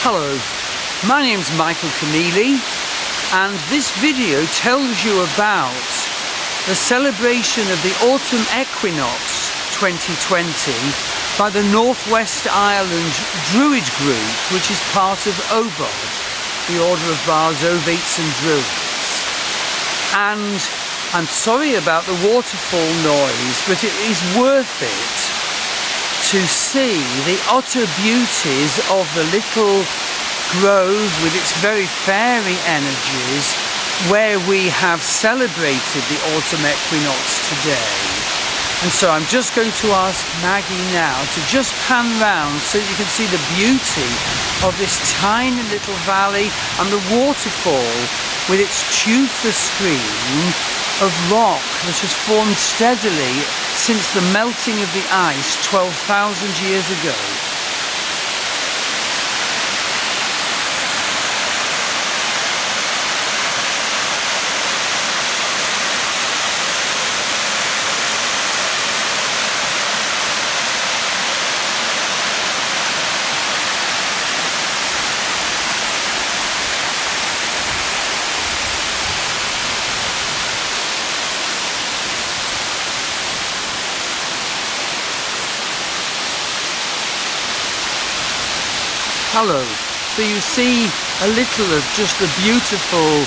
Hello, my name's Michael Keneally, and this video tells you about the celebration of the Autumn Equinox 2020 by the Northwest Ireland Druid Group, which is part of OBOD, the Order of Bards, Ovates and Druids. And I'm sorry about the waterfall noise, but it is worth it to see the utter beauties of the little grove with its very fairy energies where we have celebrated the autumn equinox today. And so I'm just going to ask Maggie now to just pan round so you can see the beauty of this tiny little valley and the waterfall with its toothless stream of rock that has formed steadily since the melting of the ice 12,000 years ago. Hello. So you see a little of just the beautiful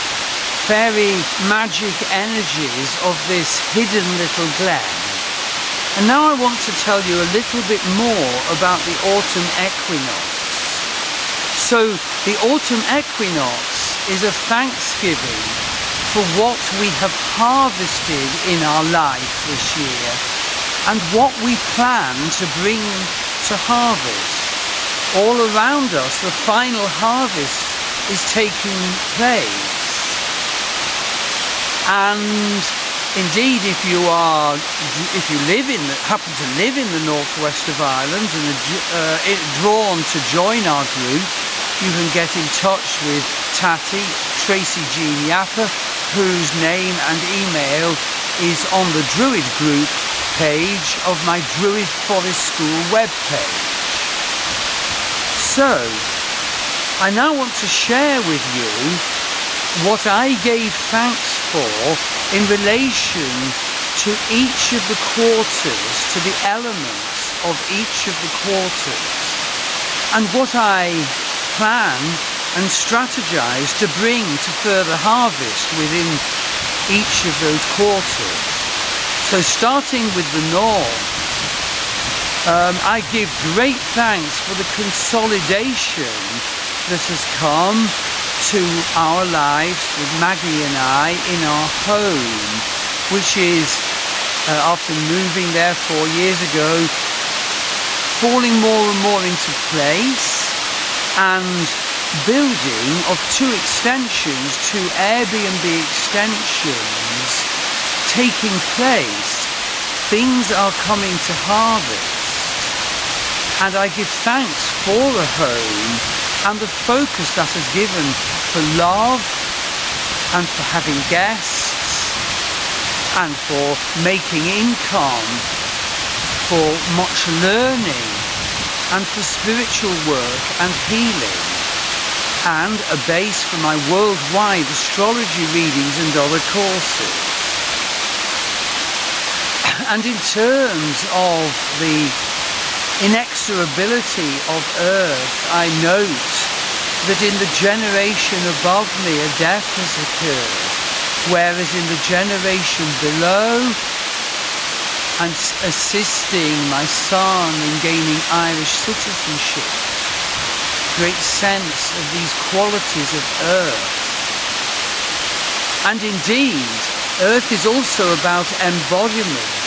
fairy magic energies of this hidden little glen. And now I want to tell you a little bit more about the autumn equinox. So the autumn equinox is a thanksgiving for what we have harvested in our life this year and what we plan to bring to harvest. All around us, the final harvest is taking place. And indeed, if you happen to live in the northwest of Ireland and are drawn to join our group, you can get in touch with Tatty, Tracy Jean Yapper, whose name and email is on the Druid Group page of my Druid Forest School webpage. So, I now want to share with you what I gave thanks for in relation to each of the quarters, to the elements of each of the quarters, and what I plan and strategize to bring to further harvest within each of those quarters. So starting with the north, I give great thanks for the consolidation that has come to our lives with Maggie and I in our home, which is, after moving there 4 years ago, falling more and more into place, and building of 2 extensions, 2 Airbnb extensions taking place. Things are coming to harvest. And I give thanks for a home and the focus that has given for love and for having guests and for making income, for much learning and for spiritual work and healing, and a base for my worldwide astrology readings and other courses. And in terms of the inexorability of Earth, I note that in the generation above me a death has occurred, whereas in the generation below I'm assisting my son in gaining Irish citizenship. Great sense of these qualities of Earth. And indeed, Earth is also about embodiment,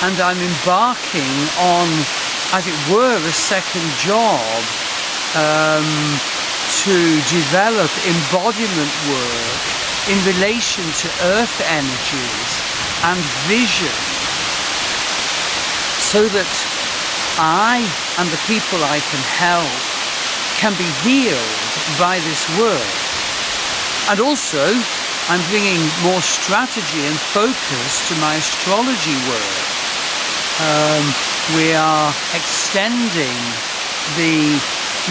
and I'm embarking on, as it were, a second job to develop embodiment work in relation to earth energies and vision, so that I and the people I can help can be healed by this work. And also, I'm bringing more strategy and focus to my astrology work. We are extending the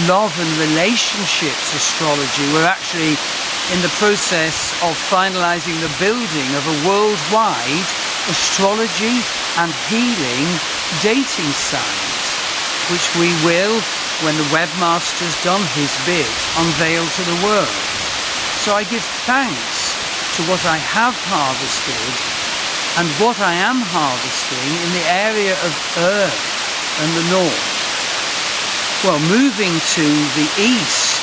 love and relationships astrology. We're actually in the process of finalizing the building of a worldwide astrology and healing dating site, which we will, when the webmaster's done his bit, unveil to the world. So I give thanks to what I have harvested and what I am harvesting in the area of earth and the north. Well, moving to the east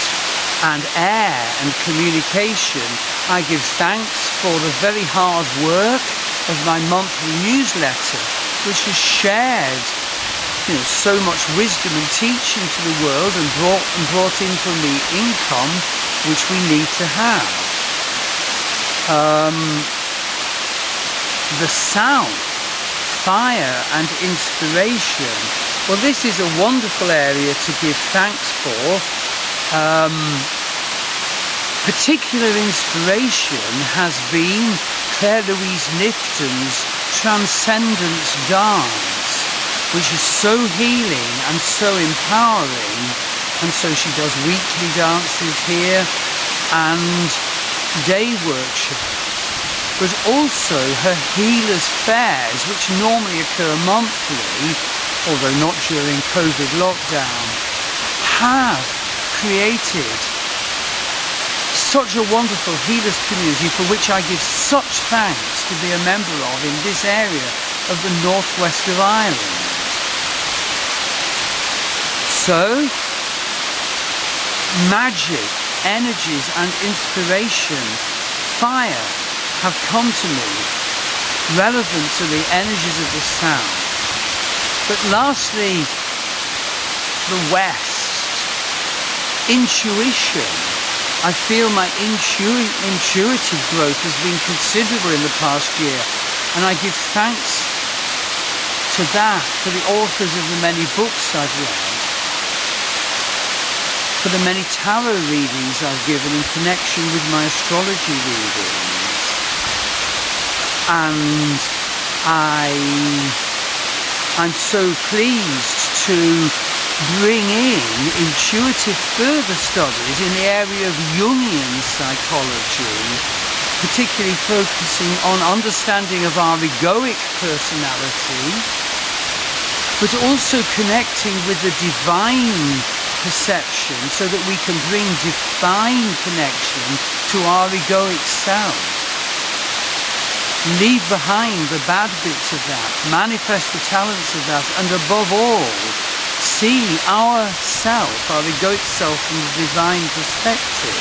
and air and communication, I give thanks for the very hard work of my monthly newsletter, which has shared so much wisdom and teaching to the world and brought in for me income which we need to have. The south, fire and inspiration. Well, this is a wonderful area to give thanks for. Particular inspiration has been Claire Louise Nifton's Transcendence Dance, which is so healing and so empowering, and so she does weekly dances here and day workshops, but also her healers fairs, which normally occur monthly, although not during COVID lockdown, have created such a wonderful healers community for which I give such thanks to be a member of in this area of the northwest of Ireland. So, magic, energies and inspiration, fire, have come to me, relevant to the energies of the south. But lastly, the west, intuition. I feel my intuitive growth has been considerable in the past year, and I give thanks to that, for the authors of the many books I've read, for the many tarot readings I've given in connection with my astrology readings. And I'm so pleased to bring in intuitive further studies in the area of Jungian psychology, particularly focusing on understanding of our egoic personality, but also connecting with the divine perception so that we can bring divine connection to our egoic self. Leave behind the bad bits of that, manifest the talents of that, and above all, see our self, our egoic self, from the divine perspective.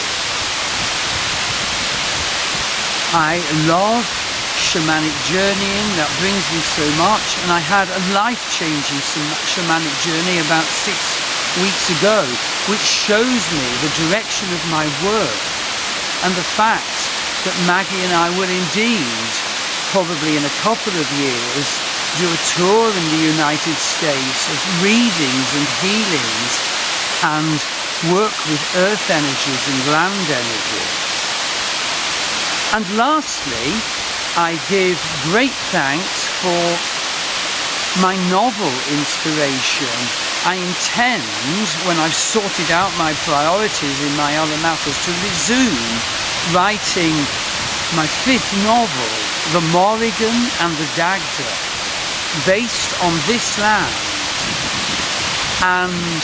I love shamanic journeying, that brings me so much, and I had a life-changing shamanic journey about 6 weeks ago, which shows me the direction of my work and the fact that Maggie and I will indeed, probably in a couple of years, do a tour in the United States of readings and healings and work with earth energies and land energies. And lastly, I give great thanks for my novel inspiration. I intend, when I've sorted out my priorities in my other matters, to resume writing my 5th novel, The Morrigan and the Dagda, based on this land and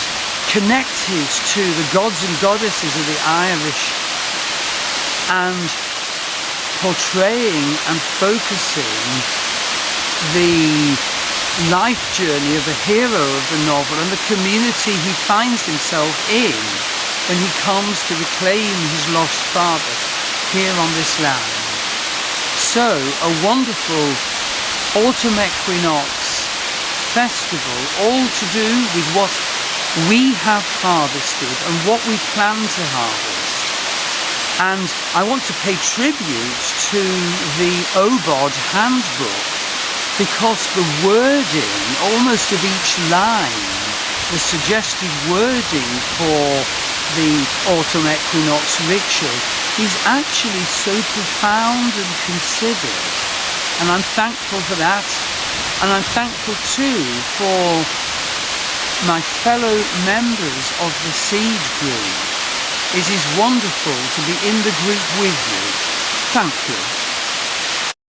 connected to the gods and goddesses of the Irish, and portraying and focusing the life journey of the hero of the novel and the community he finds himself in when he comes to reclaim his lost father here on this land. So, a wonderful Autumn Equinox festival, all to do with what we have harvested and what we plan to harvest. And I want to pay tribute to the OBOD handbook, because the wording, almost of each line, the suggested wording for the Autumn Equinox ritual is actually so profound and considered. And I'm thankful for that. And I'm thankful too for my fellow members of the Seed Group. It is wonderful to be in the group with you. Thank you.